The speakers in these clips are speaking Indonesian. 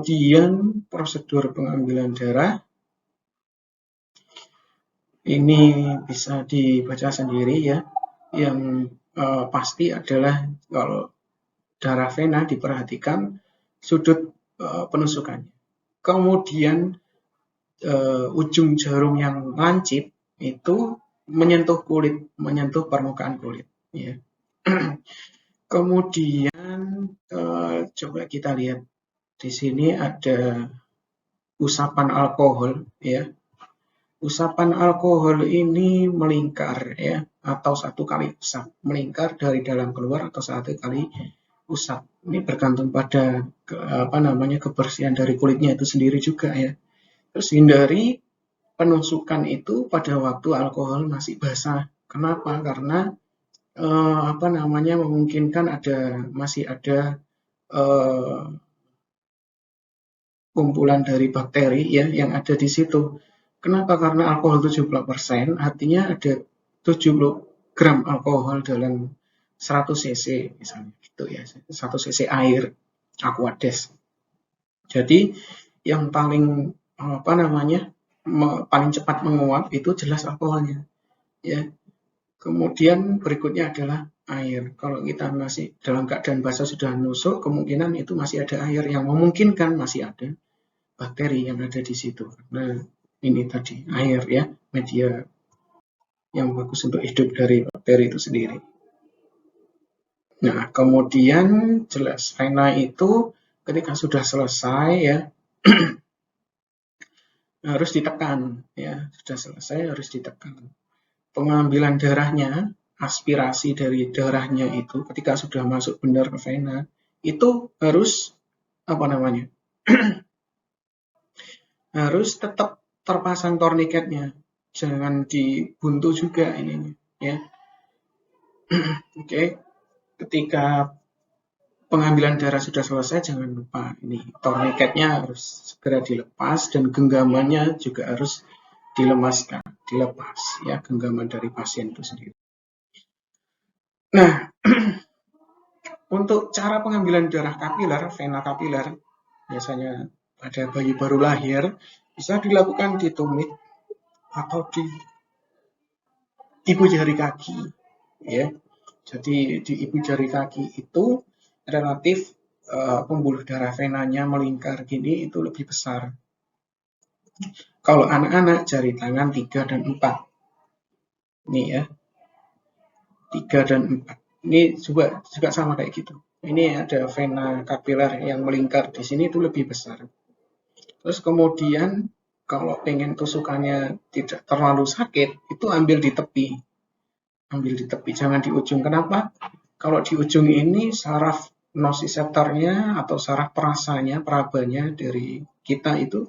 kemudian prosedur pengambilan darah ini bisa dibaca sendiri ya. Yang pasti adalah kalau darah vena diperhatikan sudut penusukannya. Kemudian ujung jarum yang lancip itu menyentuh kulit, menyentuh permukaan kulit. Ya. Kemudian coba kita lihat di sini ada usapan alkohol, ya. Usapan alkohol ini melingkar, ya, atau satu kali usap, melingkar dari dalam keluar atau satu kali usap. Ini bergantung pada kebersihan dari kulitnya itu sendiri juga, ya. Terus hindari penusukan itu pada waktu alkohol masih basah. Kenapa? Karena memungkinkan masih ada kumpulan dari bakteri ya yang ada di situ. Kenapa? Karena alkohol 70%, artinya ada 70 gram alkohol dalam 100 cc misalnya gitu ya. 1 cc air Aquades. Jadi yang paling paling cepat menguap itu jelas alkoholnya. Ya. Kemudian berikutnya adalah air. Kalau kita masih dalam keadaan basah sudah nusuk, kemungkinan itu masih ada air yang memungkinkan masih ada bakteri yang ada di situ. Nah, ini tadi air ya, media yang bagus untuk hidup dari bakteri itu sendiri. Nah, kemudian jelas vena itu ketika sudah selesai ya harus ditekan ya, sudah selesai harus ditekan. Pengambilan darahnya, aspirasi dari darahnya itu ketika sudah masuk benar ke vena itu harus harus tetap terpasang torniketnya, jangan dibuntu juga ini ya. Oke. Ketika pengambilan darah sudah selesai, jangan lupa ini torniketnya harus segera dilepas dan genggamannya juga harus dilepas ya, genggaman dari pasien itu sendiri. Nah, untuk cara pengambilan darah kapiler, vena kapiler, biasanya pada bayi baru lahir, bisa dilakukan di tumit atau di ibu jari kaki ya. Jadi di ibu jari kaki itu relatif pembuluh darah venanya melingkar gini itu lebih besar. Kalau anak-anak jari tangan 3 dan 4. Ini ya. 3 dan 4. Ini juga sama kayak gitu. Ini ada vena kapiler yang melingkar di sini itu lebih besar. Terus kemudian kalau pengen tusukannya tidak terlalu sakit, itu ambil di tepi. Jangan di ujung. Kenapa? Kalau di ujung ini saraf nociceptornya atau saraf perabanya dari kita itu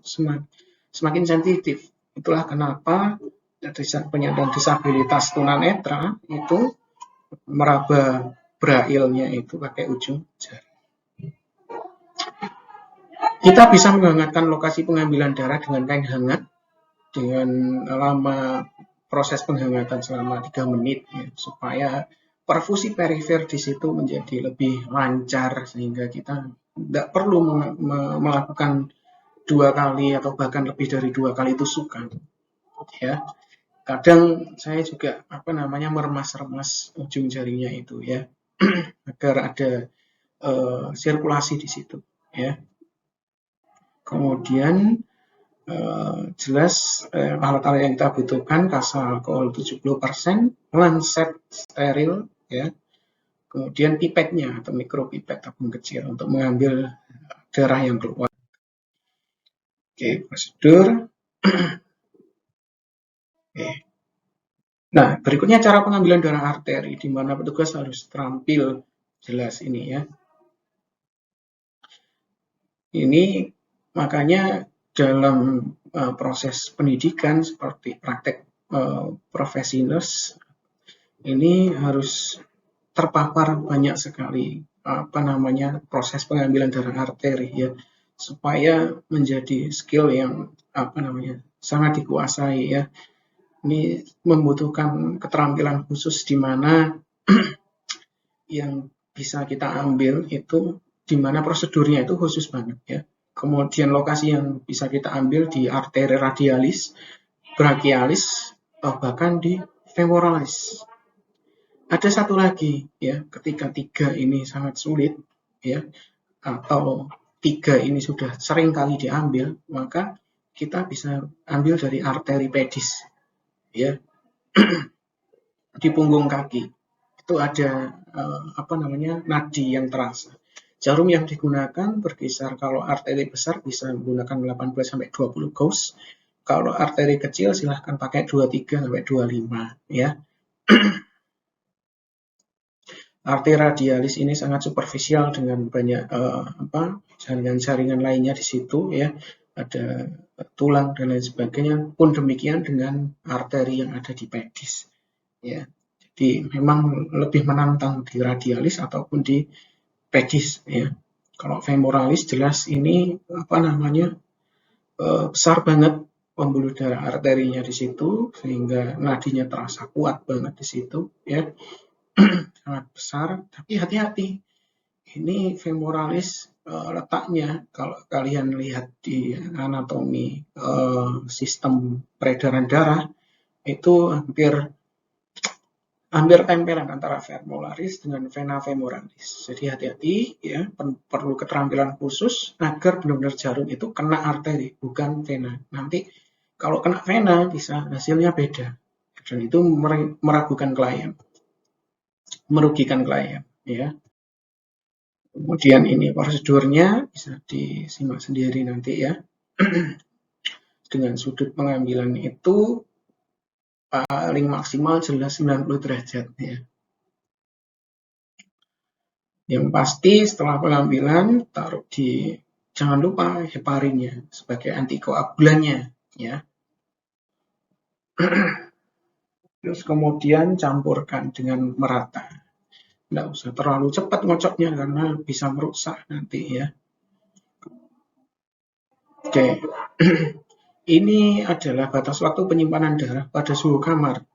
semakin sensitif. Itulah kenapa penyandang disabilitas tunanetra itu meraba braille-nya itu pakai ujung jari. Kita bisa menghangatkan lokasi pengambilan darah dengan kain hangat dengan lama proses penghangatan selama 3 menit ya, supaya perfusi perifer di situ menjadi lebih lancar sehingga kita tidak perlu melakukan 2 kali atau bahkan lebih dari 2 kali tusukan. Ya. Kadang saya juga meremas-remas ujung jarinya itu ya agar ada sirkulasi di situ ya. Kemudian jelas alat-alat yang kita butuhkan kasa alkohol 70%, lancet steril ya. Kemudian pipetnya atau mikropipet tabung kecil untuk mengambil darah yang keluar. Oke, prosedur. Oke. Nah, berikutnya cara pengambilan darah arteri di mana petugas harus terampil jelas ini ya. Ini makanya dalam proses pendidikan seperti praktek profesi nurse ini harus terpapar banyak sekali proses pengambilan darah arteri ya, supaya menjadi skill yang sangat dikuasai ya. Ini membutuhkan keterampilan khusus di mana yang bisa kita ambil itu di mana prosedurnya itu khusus banget ya. Kemudian lokasi yang bisa kita ambil di arteri radialis, brachialis, atau bahkan di femoralis. Ada satu lagi ya, ketika 3 ini sangat sulit ya, atau 3 ini sudah sering kali diambil, maka kita bisa ambil dari arteri pedis ya, di punggung kaki. Itu ada nadi yang terasa. Jarum yang digunakan berkisar, kalau arteri besar bisa menggunakan 18 sampai 20 Gauss. Kalau arteri kecil silahkan pakai 23 sampai 25 ya. Arteri radialis ini sangat superficial dengan banyak jaringan-jaringan lainnya di situ ya, ada tulang dan lain sebagainya. Pun demikian dengan arteri yang ada di pedis ya. Jadi memang lebih menantang di radialis ataupun di pedis ya. Kalau femoralis jelas ini besar banget pembuluh darah arterinya di situ sehingga nadinya terasa kuat banget di situ ya. Sangat besar, tapi hati-hati. Ini femoralis letaknya kalau kalian lihat di anatomi sistem peredaran darah itu hampir tempelan antara femoralis dengan vena femoralis. Jadi hati-hati ya, perlu keterampilan khusus agar benar-benar jarum itu kena arteri, bukan vena. Nanti kalau kena vena bisa hasilnya beda. Dan itu meragukan klien, merugikan klien ya. Kemudian ini prosedurnya bisa disimak sendiri nanti ya. Dengan sudut pengambilan itu paling maksimal jelas 90 derajat ya. Yang pasti setelah pengambilan taruh di, jangan lupa heparinnya sebagai antikoagulannya ya. Terus kemudian campurkan dengan merata. Nggak usah terlalu cepat ngocoknya karena bisa merusak nanti ya. Oke. Ini adalah batas waktu penyimpanan darah pada suhu kamar.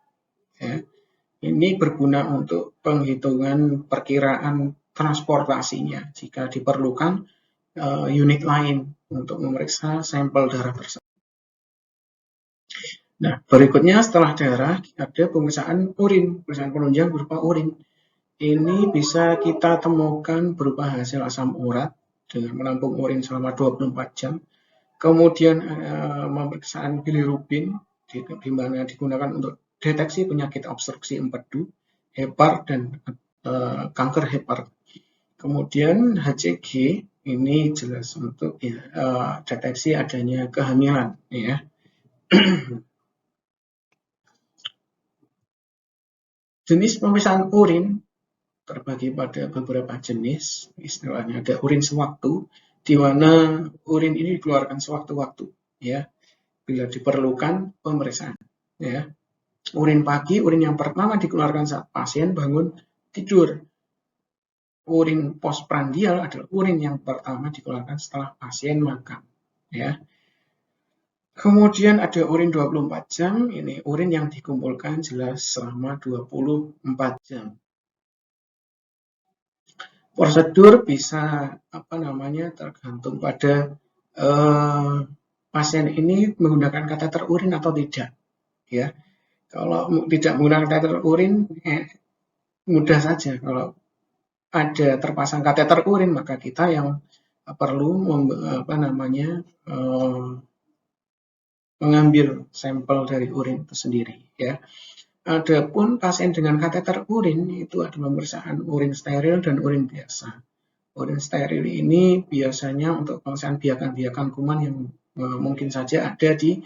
Ya. Ini berguna untuk penghitungan perkiraan transportasinya jika diperlukan unit lain untuk memeriksa sampel darah tersebut. Nah, berikutnya setelah darah ada pemeriksaan urin, pemeriksaan penunjang berupa urin. Ini bisa kita temukan berupa hasil asam urat dengan menampung urin selama 24 jam. Kemudian pemeriksaan bilirubin di mana digunakan untuk deteksi penyakit obstruksi empedu, hepar dan kanker hepar. Kemudian HCG ini jelas untuk deteksi adanya kehamilan ya. Jenis pemeriksaan urin terbagi pada beberapa jenis, istilahnya ada urin sewaktu, di mana urin ini dikeluarkan sewaktu-waktu, ya, bila diperlukan pemeriksaan, ya. Urin pagi, urin yang pertama dikeluarkan saat pasien bangun tidur. Urin postprandial adalah urin yang pertama dikeluarkan setelah pasien makan, ya. Kemudian ada urin 24 jam, ini urin yang dikumpulkan jelas selama 24 jam. Prosedur bisa tergantung pada pasien ini menggunakan kateter urin atau tidak, ya. Kalau tidak menggunakan kateter urin, mudah saja. Kalau ada terpasang kateter urin, maka kita yang perlu mengambil sampel dari urin itu sendiri, ya. Adapun pasien dengan kateter urin itu ada pemeriksaan urin steril dan urin biasa. Urin steril ini biasanya untuk pemeriksaan biakan-biakan kuman yang mungkin saja ada di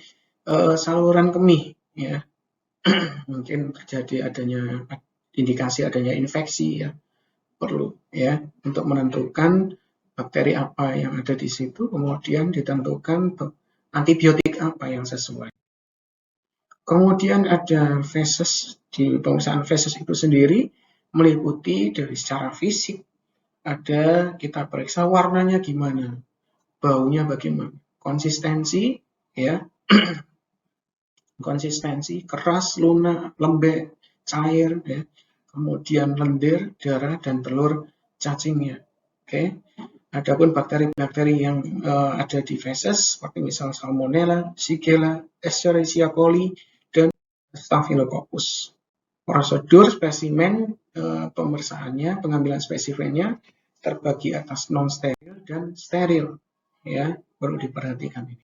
saluran kemih, ya. Mungkin terjadi adanya indikasi adanya infeksi, ya. Perlu ya untuk menentukan bakteri apa yang ada di situ, kemudian ditentukan antibiotik apa yang sesuai. Kemudian ada feses, di pemeriksaan feses itu sendiri meliputi dari secara fisik, ada kita periksa warnanya gimana, baunya bagaimana, konsistensi ya, konsistensi keras, lunak, lembek, cair ya. Kemudian lendir, darah dan telur cacingnya. Oke. Adapun bakteri-bakteri yang ada di feses seperti misal Salmonella, Shigella, Escherichia coli, dan Staphylococcus. Prosedur spesimen pemeriksaannya, pengambilan spesimennya terbagi atas non-steril dan steril, ya, perlu diperhatikan ini.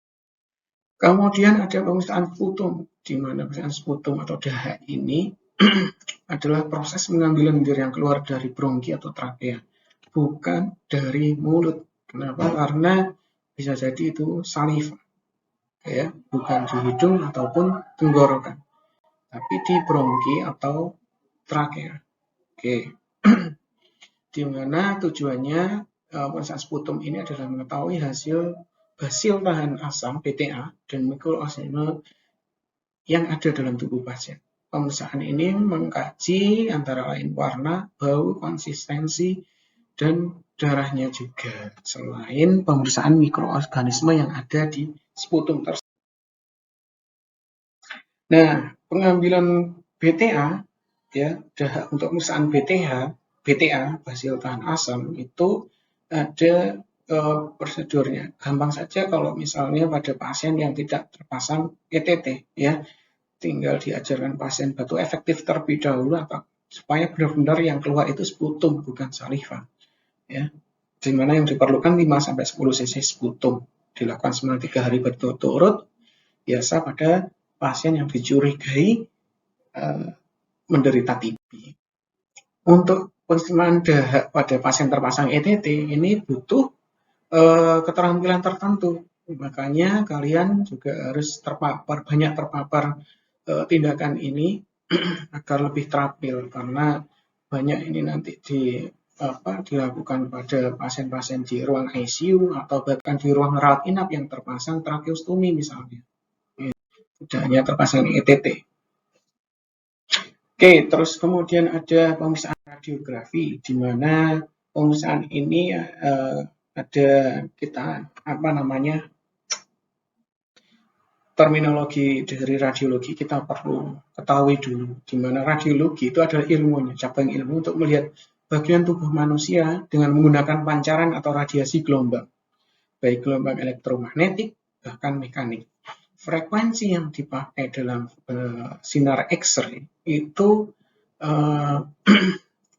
Kemudian ada pemeriksaan sputum, di mana pemeriksaan sputum atau dahak ini adalah proses pengambilan lendir yang keluar dari bronki atau trakea, bukan dari mulut. Kenapa? Karena bisa jadi itu saliva, ya, bukan di hidung ataupun tenggorokan, tapi di bronki atau trakea. Oke, di mana tujuannya pemeriksaan sputum ini adalah mengetahui hasil basil tahan asam (BTA) dan mikroorganisme yang ada dalam tubuh pasien. Pemeriksaan ini mengkaji antara lain warna, bau, konsistensi, dan darahnya juga, selain pemeriksaan mikroorganisme yang ada di sputum tersebut. Nah, pengambilan BTA, ya, untuk pemeriksaan BTA, basil tahan asam, itu ada prosedurnya. Gampang saja kalau misalnya pada pasien yang tidak terpasang ETT, ya, tinggal diajarkan pasien batu efektif terlebih dahulu supaya benar-benar yang keluar itu sputum bukan saliva, ya, di mana yang diperlukan 5-10 cc sputum, dilakukan selama 3 hari berturut-turut, biasa pada pasien yang dicurigai menderita TB. Untuk penerimaan dahak pada pasien terpasang ETT ini butuh keterampilan tertentu, makanya kalian juga harus banyak terpapar tindakan ini agar lebih terampil, karena banyak ini nanti dilakukan pada pasien-pasien di ruang ICU atau bahkan di ruang rawat inap yang terpasang tracheostomi misalnya, tidak hanya terpasang ETT. Oke, terus kemudian ada pemeriksaan radiografi, di mana pemeriksaan ini ada terminologi dari radiologi kita perlu ketahui dulu, di mana radiologi itu adalah ilmunya, cabang ilmu untuk melihat bagian tubuh manusia dengan menggunakan pancaran atau radiasi gelombang, baik gelombang elektromagnetik bahkan mekanik. Frekuensi yang dipakai dalam sinar X-ray itu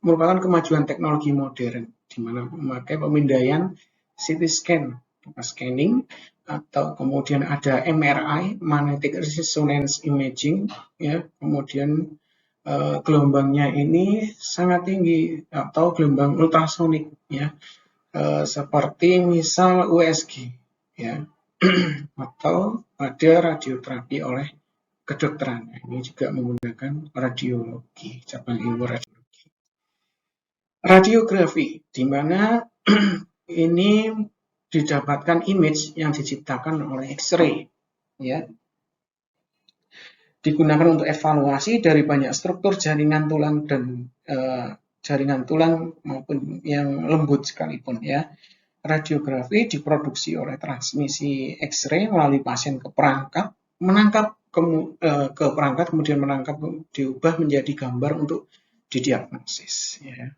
merupakan kemajuan teknologi modern, di mana memakai pemindaian CT scanning, atau kemudian ada MRI, magnetic resonance imaging, ya, kemudian gelombangnya ini sangat tinggi atau gelombang ultrasonik, ya, seperti misal USG, ya, atau ada radioterapi oleh kedokteran. Ini juga menggunakan radiologi, cabang ilmu radiologi. Radiografi, di mana ini didapatkan image yang diciptakan oleh X-ray, ya, digunakan untuk evaluasi dari banyak struktur jaringan tulang dan jaringan tulang maupun yang lembut sekalipun, ya. Radiografi diproduksi oleh transmisi X-ray melalui pasien ke perangkat, ke perangkat, kemudian diubah menjadi gambar untuk didiagnosis, ya.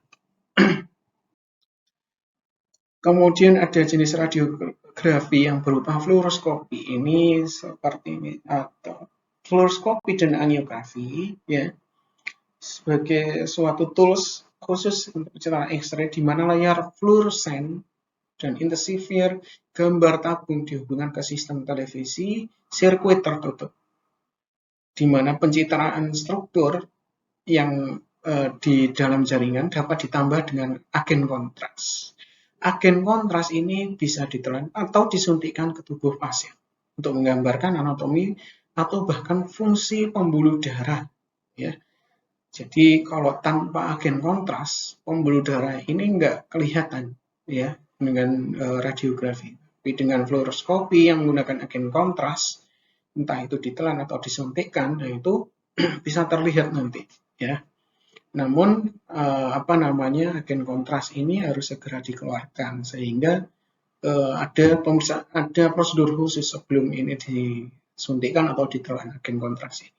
Kemudian ada jenis radiografi yang berupa fluoroskopi, ini seperti ini, atau fluoroskopi dan angiografi, ya, sebagai suatu tools khusus untuk penciptaan X-ray di mana layar fluoresen dan intensifiernya gambar tabung dihubungkan ke sistem televisi sirkuit tertutup, di mana pencitraan struktur yang di dalam jaringan dapat ditambah dengan agen kontras. Agen kontras ini bisa ditelan atau disuntikkan ke tubuh pasien untuk menggambarkan anatomi atau bahkan fungsi pembuluh darah, ya. Jadi kalau tanpa agen kontras, pembuluh darah ini nggak kelihatan, ya, dengan radiografi. Tapi dengan fluoroskopi yang menggunakan agen kontras, entah itu ditelan atau disuntikkan, nah itu bisa terlihat nanti, ya. Namun agen kontras ini harus segera dikeluarkan sehingga ada prosedur khusus sebelum ini disuntikkan atau ditelan agen kontras ini.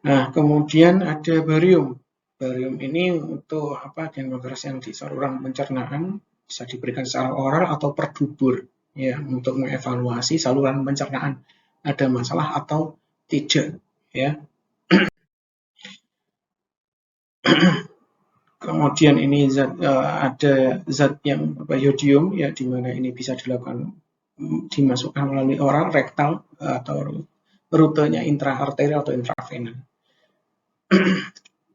Nah, kemudian ada barium. Barium ini untuk agen kontras yang di saluran pencernaan, bisa diberikan secara oral atau per dubur ya untuk mengevaluasi saluran pencernaan ada masalah atau tidak ya. Kemudian ini ada zat yang yodium ya di mana ini bisa dilakukan dimasukkan melalui oral, rektal atau rutenya intraarterial atau intravena.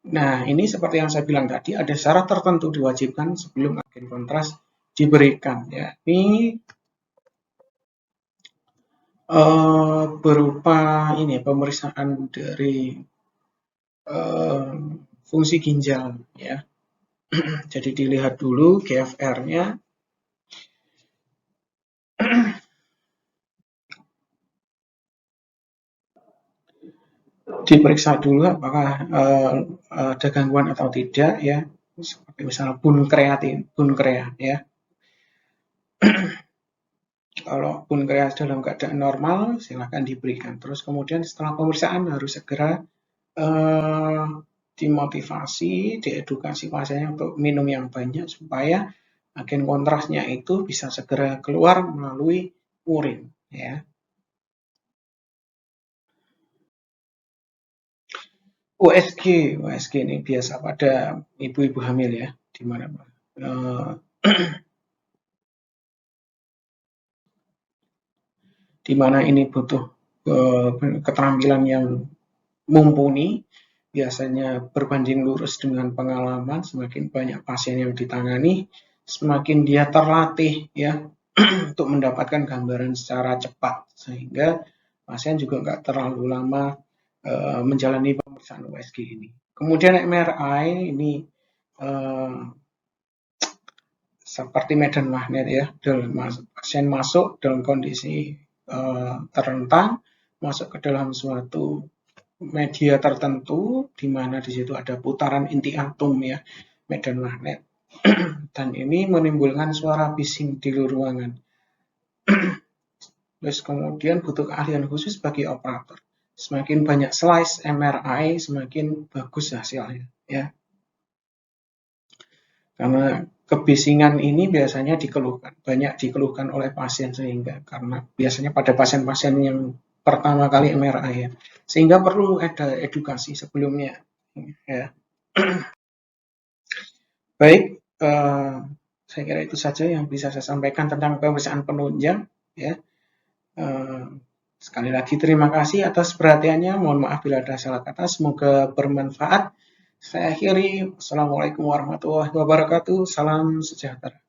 Nah, ini seperti yang saya bilang tadi, ada syarat tertentu diwajibkan sebelum agen kontras diberikan. Ya, ini berupa ini pemeriksaan dari fungsi ginjal. Ya, jadi dilihat dulu GFR-nya. Diperiksa dulu apakah ada gangguan atau tidak ya, seperti misalnya bunkrea ya. Kalau bunkrea dalam keadaan normal silakan diberikan. Terus kemudian setelah pemeriksaan harus segera dimotivasi, diedukasi pasiennya untuk minum yang banyak supaya agen kontrasnya itu bisa segera keluar melalui urin ya. USG ini biasa pada ibu-ibu hamil ya, di mana di mana ini butuh keterampilan yang mumpuni, biasanya berbanding lurus dengan pengalaman, semakin banyak pasien yang ditangani, semakin dia terlatih ya untuk mendapatkan gambaran secara cepat, sehingga pasien juga nggak terlalu lama menjalani pemeriksaan USG ini. Kemudian MRI ini seperti medan magnet ya, pasien masuk dalam kondisi terentang, masuk ke dalam suatu media tertentu di mana di situ ada putaran inti atom ya, medan magnet. Dan ini menimbulkan suara bising di ruangan. Terus kemudian butuh keahlian khusus bagi operator. Semakin banyak slice MRI, semakin bagus hasilnya ya. Karena kebisingan ini biasanya banyak dikeluhkan oleh pasien sehingga karena biasanya pada pasien-pasien yang pertama kali MRI ya, sehingga perlu ada edukasi sebelumnya ya. Baik, saya kira itu saja yang bisa saya sampaikan tentang pemeriksaan penunjang ya. Sekali lagi terima kasih atas perhatiannya, mohon maaf bila ada salah kata, semoga bermanfaat. Saya akhiri, Assalamualaikum warahmatullahi wabarakatuh, salam sejahtera.